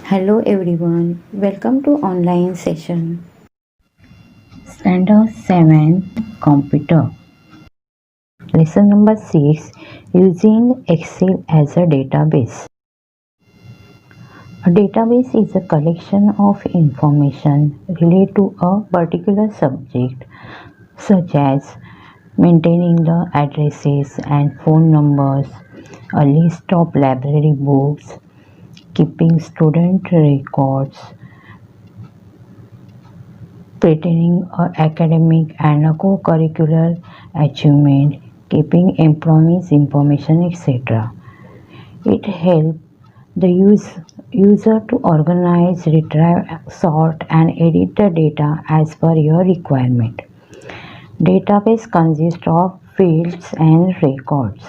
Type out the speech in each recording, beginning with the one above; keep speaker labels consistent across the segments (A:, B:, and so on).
A: Hello everyone, welcome to online session. Standard 7 Computer. Lesson number 6 Using Excel as a database. A database is a collection of information related to a particular subject, such as maintaining the addresses and phone numbers, a list of library books, keeping student records, pertaining academic and co-curricular achievement, keeping employees information, etc. It helps the user to organize, retrieve, sort, and edit the data as per your requirement. Database consists of fields and records.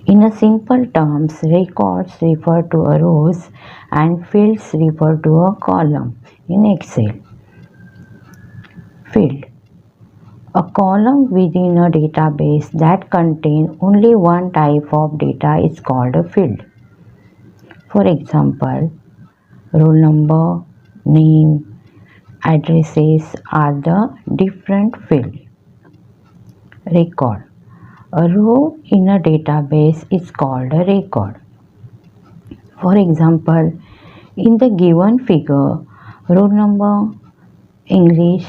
A: In a simple terms, records refer to a rows and fields refer to a column in Excel. Field. A column within a database that contains only one type of data is called a field. For example, roll number, name, addresses are the different fields. Record. A row in a database is called a record. For example, in the given figure, roll number, English,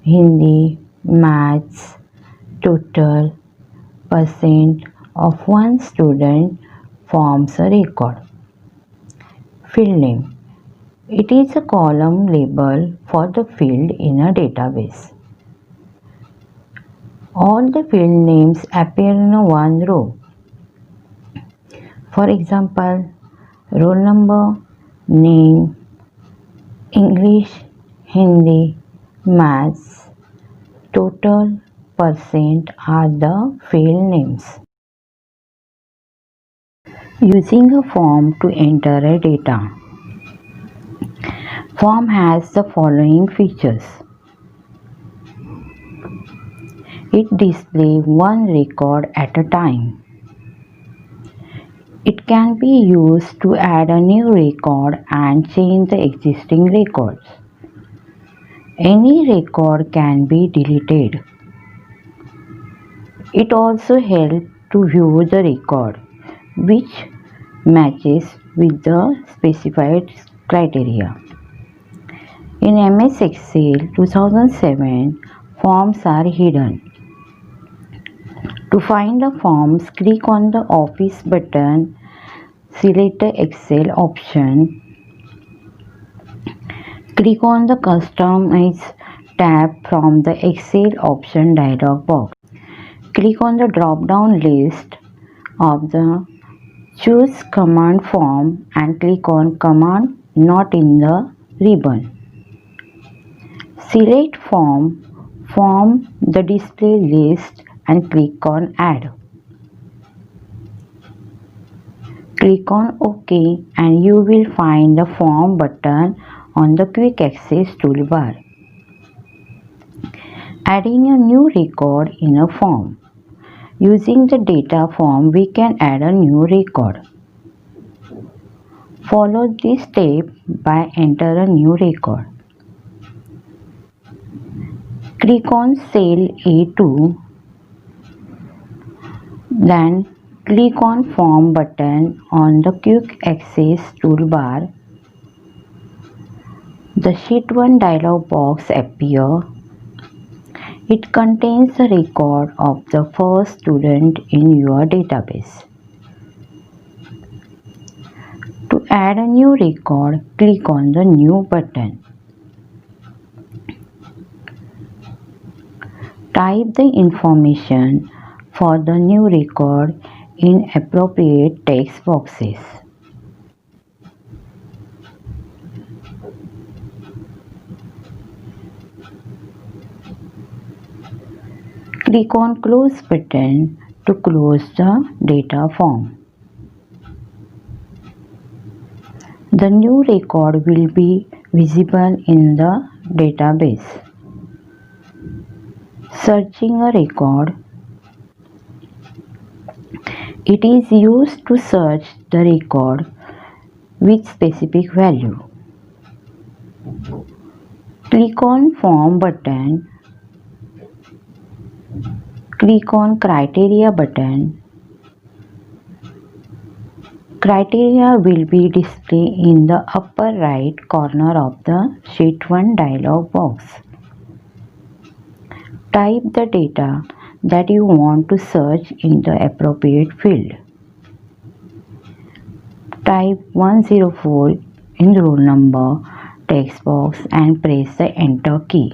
A: Hindi, Maths, total, percent of one student forms a record. Field name. It is a column label for the field in a database. All the field names appear in one row. For example, roll number, name, English, Hindi, Maths, total, percent are the field names. Using a form to enter a data. Form has the following features. It displays one record at a time. It can be used to add a new record and change the existing records. Any record can be deleted. It also helps to view the record which matches with the specified criteria. In MS Excel 2007, forms are hidden. To find the forms, click on the Office button, select the Excel option, click on the Customize tab from the Excel option dialog box. Click on the drop-down list of the Choose Command Form and click on Command Not in the ribbon. Select Form the display list and click on Add. Click on OK and you will find the Form button on the Quick Access toolbar. Adding a new record in a form. Using the data form, we can add a new record. Follow this step by enter a new record. Click on cell A2, then click on Form button on the Quick Access toolbar. The Sheet 1 dialog box appears. It contains the record of the first student in your database. To add a new record, click on the New button. Type the information for the new record in appropriate text boxes. Click on Close button to close the data form. The new record will be visible in the database. Searching a record. It is used to search the record with specific value. Click on Form button. Click on Criteria button. Criteria will be displayed in the upper right corner of the Sheet 1 dialog box. Type the data that you want to search in the appropriate field. Type 104 in the roll number text box and press the Enter key.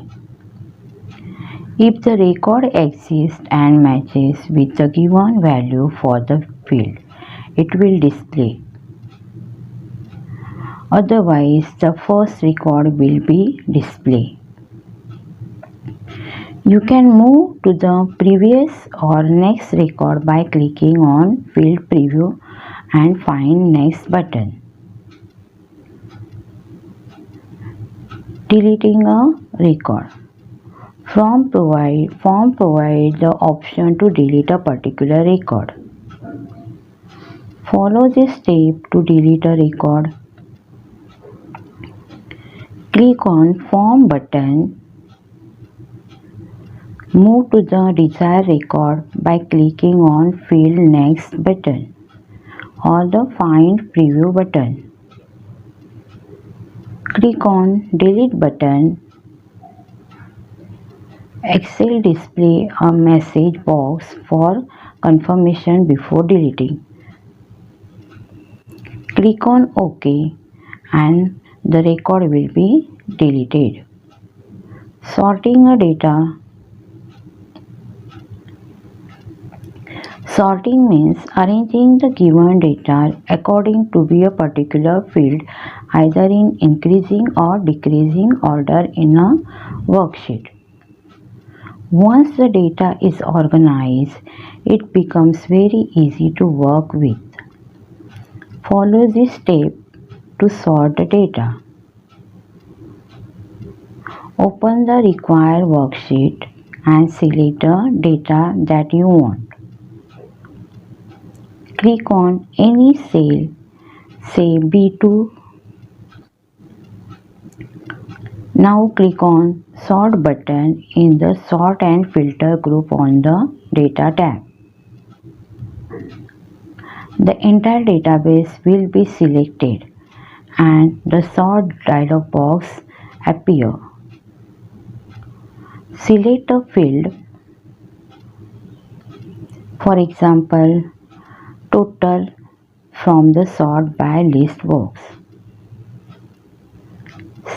A: If the record exists and matches with the given value for the field, it will display. Otherwise, the first record will be displayed. You can move to the previous or next record by clicking on Field Preview and Find Next button. Deleting a record. Form provide the option to delete a particular record. Follow this step to delete a record. Click on Form button. Move to the desired record by clicking on Field Next button or the Find Preview button. Click on Delete button. Excel display a message box for confirmation before deleting. Click on OK and the record will be deleted. Sorting a data. Sorting means arranging the given data according to be a particular field, either in increasing or decreasing order in a worksheet. Once the data is organized, it becomes very easy to work with. Follow this step to sort the data. Open the required worksheet and select the data that you want. Click on any cell, say B2. Now click on Sort button in the Sort and Filter group on the Data tab. The entire database will be selected and the Sort dialog box appear. Select a field, for example, Total from the Sort by List box.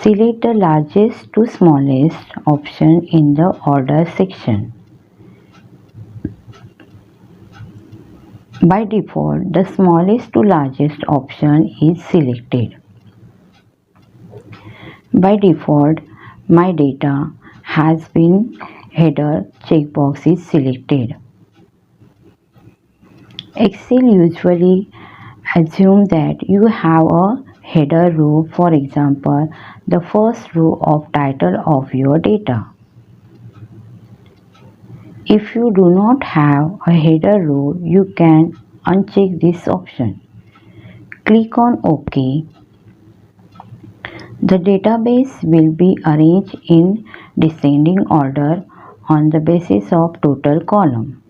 A: Select the largest to smallest option in the Order section. By default, the smallest to largest option is selected. By default, My Data has been header checkbox is selected. Excel usually assumes that you have a header row, for example, the first row of title of your data. If you do not have a header row, you can uncheck this option. Click on OK. The database will be arranged in descending order on the basis of total column.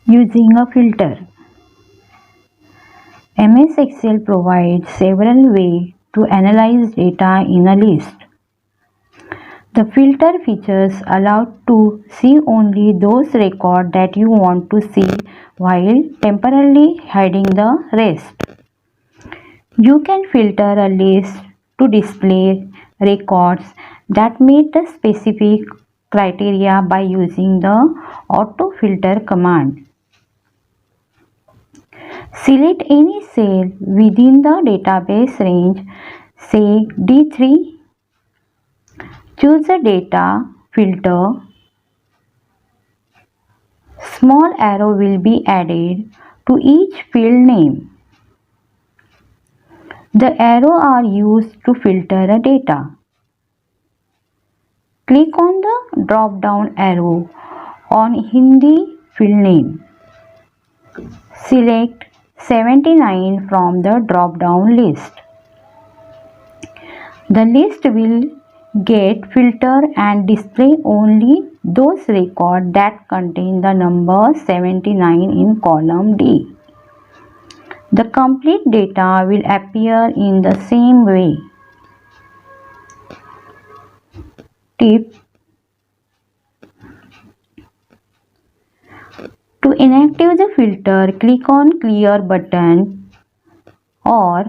A: Using a filter. MS Excel provides several ways to analyze data in a list. The filter features allow to see only those records that you want to see while temporarily hiding the rest. You can filter a list to display records that meet the specific criteria by using the auto filter command. Select any cell within the database range, say D3. Choose a data filter. Small arrow will be added to each field name. The arrows are used to filter a data. Click on the drop-down arrow on Hindi field name. Select 79 from the drop-down list. The list will get filter and display only those records that contain the number 79 in column D. The complete data will appear in the same way. Tip: to inactivate the filter, click on Clear button or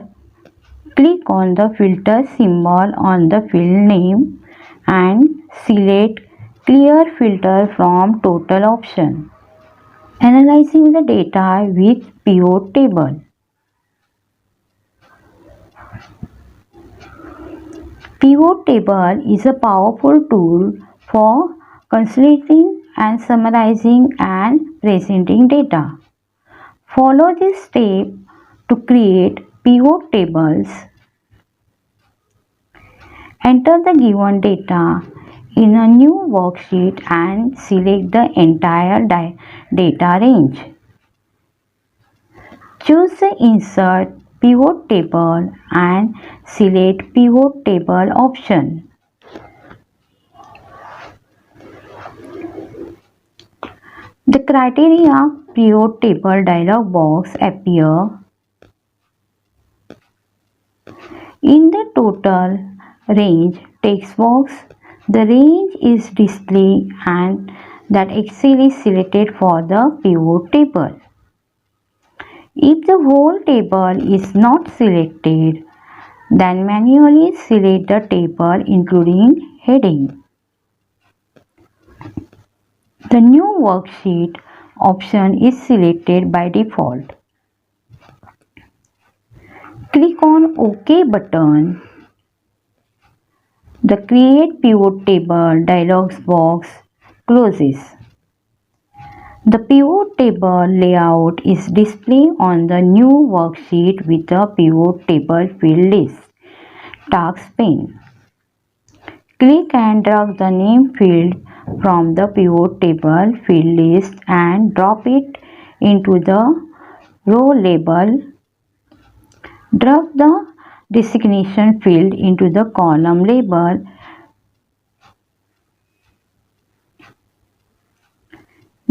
A: click on the filter symbol on the field name and select Clear filter from total option. Analyzing the data with pivot table. Pivot table is a powerful tool for consolidating and summarizing and presenting data. Follow this step to create pivot tables. Enter the given data in a new worksheet and select the entire data range. Choose the Insert Pivot Table and select Pivot Table option. The Criteria Pivot Table dialog box appears. In the Total Range text box, the range is displayed and that Excel is selected for the pivot table. If the whole table is not selected, then manually select the table including heading. The new worksheet option is selected by default. Click on OK button. The Create Pivot Table dialog box closes. The pivot table layout is displayed on the new worksheet with the pivot table field list task pane. Click and drag the name field from the pivot table field list and drop it into the row label. Drag the designation field into the column label.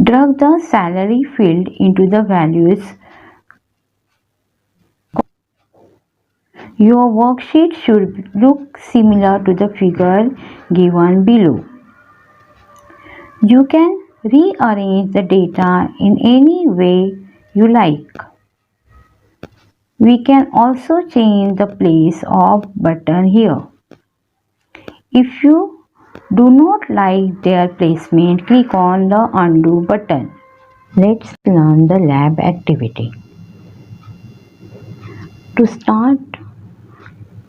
A: Drag the salary field into the values. Your worksheet should look similar to the figure given below. You can rearrange the data in any way you like. We can also change the place of button here. If you do not like their placement, click on the Undo button. Let's learn the lab activity. To start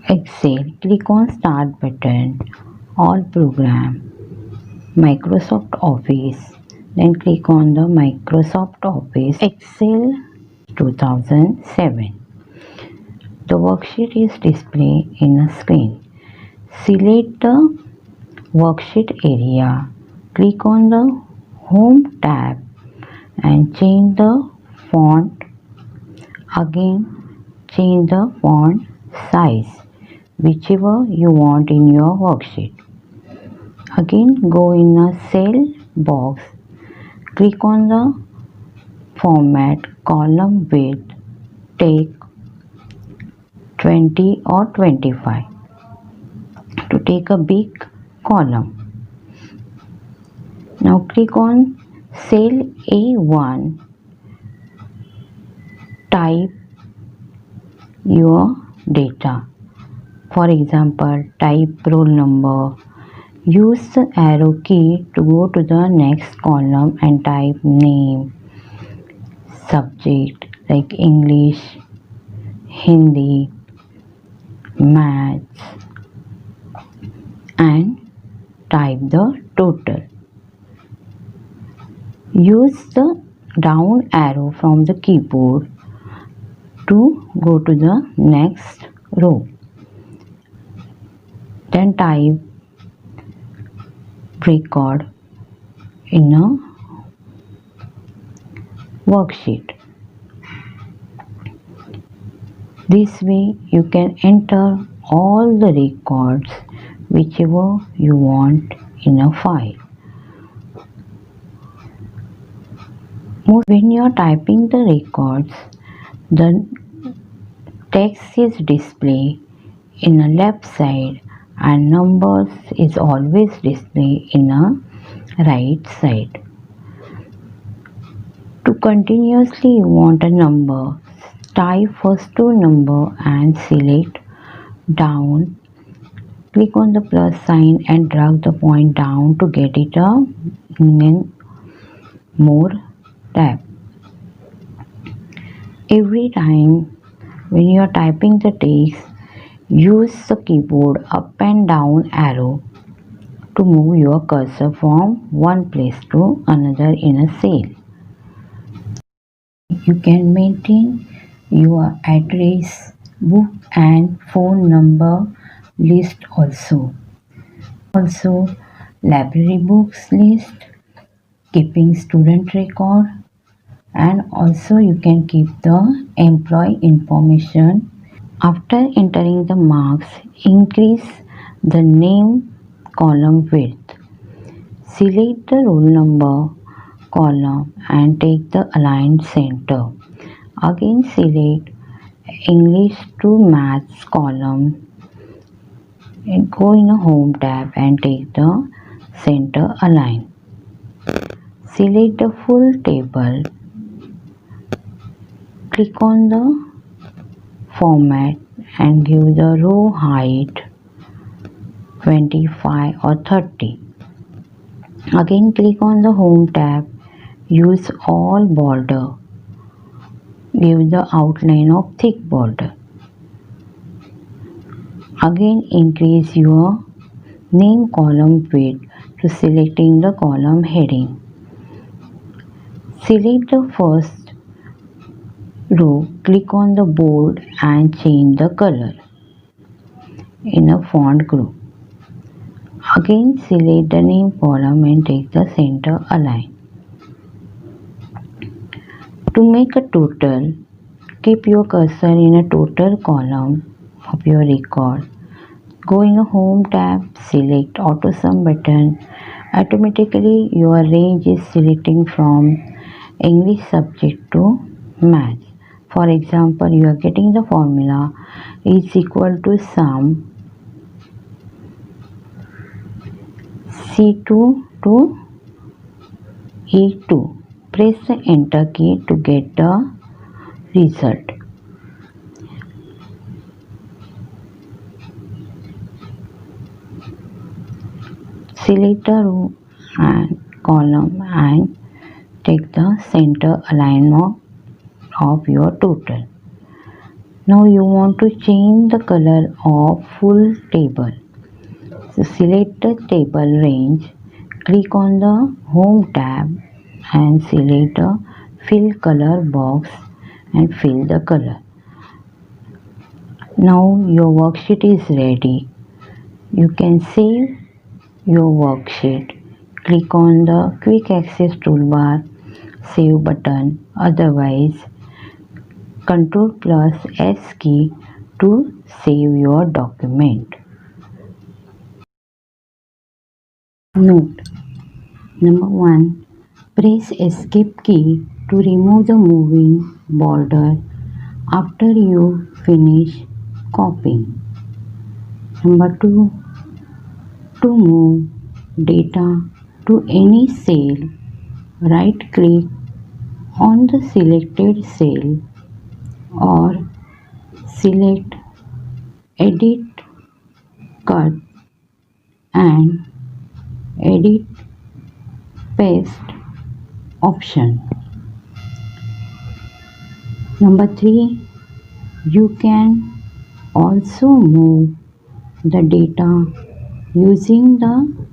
A: Excel, click on Start button, All Program, Microsoft Office. Then click on the Microsoft Office Excel 2007. The worksheet is displayed in a screen. Select the worksheet area. Click on the Home tab and change the font. Again, change the font size, whichever you want in your worksheet. Again, go in a cell box. Click on the Format column width. Take 20 or 25 to take a big column. Now click on cell A1. Type your data. For example, type roll number. Use the arrow key to go to the next column and type name, subject like English, Hindi, Maths, and type the total. Use the down arrow from the keyboard to go to the next row. Then type record in a worksheet. This way you can enter all the records whichever you want in a file. When you are typing the records, the text is displayed in the left side and numbers is always displayed in the right side. To continuously you want a number, type first two number and select down. Click on the plus sign and drag the point down to get it a more tab. Every time when you are typing the text, use the keyboard up and down arrow to move your cursor from one place to another in a cell. You can maintain your address book and phone number list also. Also library books list, keeping student record, and also you can keep the employee information. After entering the marks, increase the name column width. Select the roll number column and take the align center. Again select English to Maths column and go in a home tab and take the center align. Select the full table. Click on the format and give the row height 25 or 30. Again click on the home tab, use all border, give the outline of thick border. Again increase your name column width to selecting the column heading. Select the first row, click on the bold and change the color in a font group. Again select the name column and take the center align. To make a total, keep your cursor in a total column of your record. Go in a home tab, select auto sum button. Automatically your range is selecting from English subject to maths. For example, you are getting the formula is equal to sum C2 to E2. Press the enter key to get the result. Select the row and column and take the center alignment of your total. Now you want to change the color of full table. So select the table range, click on the home tab and select the fill color box and fill the color. Now your worksheet is ready. You can save your worksheet. Click on the quick access toolbar save button, otherwise Ctrl plus S key to save your document. Note: Number 1. Press escape key to remove the moving border after you finish copying. Number 2. To move data to any cell, right click on the selected cell or select Edit, Cut and Edit Paste option. Number 3. You can also move the data using the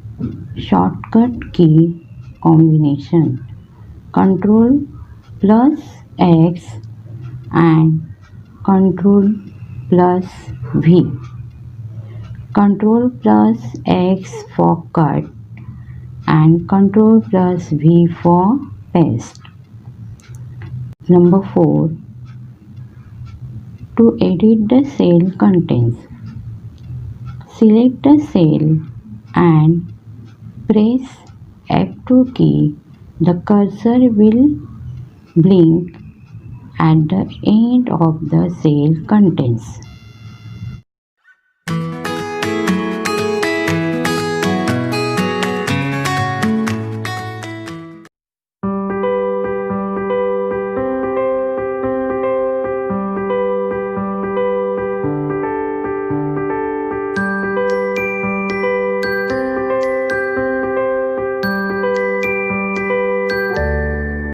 A: shortcut key combination Ctrl plus X and Ctrl plus V. Ctrl plus X for cut and Ctrl plus V for paste. Number 4. To edit the cell contents, select the cell and press F2 key. The cursor will blink at the end of the cell contents.